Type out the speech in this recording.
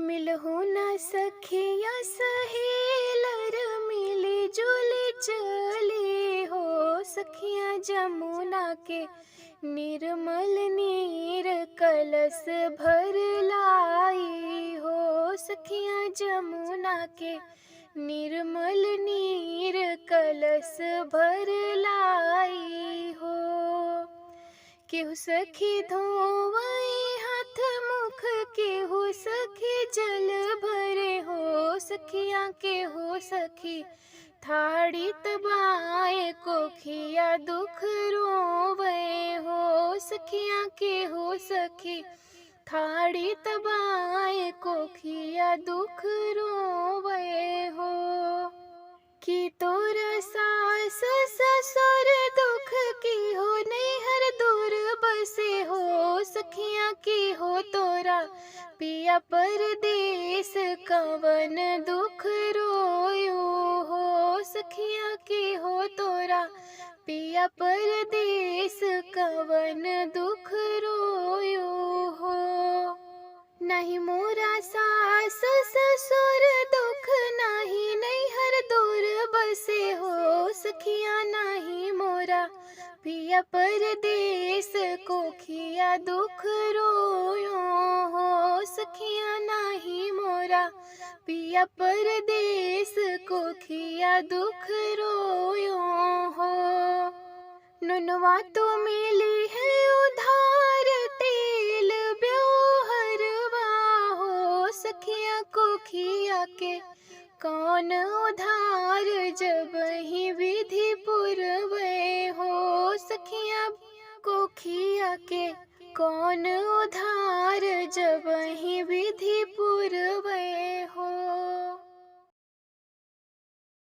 मिलहु न सखिया सहेलर मिली जुली चली हो। सखिया जमुना के निर्मल नीर कलश भर लाई हो। सखिया जमुना के निर्मल नीर कलश भर लाई हो। केहू सखी धोवई हाथ मुख, केहू सखी जल भरे हो। सखिया के हो सखी थाड़ी तबाए कोखिया दुख रोवे हो। सखिया के हो सखी थाड़ी तबाए कोखिया दुख रोवे हो। कि तोरा सास ससुर दुख की हो नैहर दूर बसे हो। सखिया की हो तोरा पिया परदेस कवन दुख रोयो हो। सखिया की हो तोरा पिया परदेस कवन दुख रोयो हो। नहीं मोरा सास ससुर दुख, नहीं नैहर दूर बसे हो। सखिया नहीं मोरा पिया परदेस कोखिया दुख रोयो हो। सखिया नहीं मोरा पिया परदेस कोखिया दुख रोयो हो। नुनवा तो मिली है उधार तेल ब्योहरवा हो। सखिया कोखिया के कौन उधार जब ही विधि पुरवे हो। सखिया कोखिया के कौन उधार जब ही विधि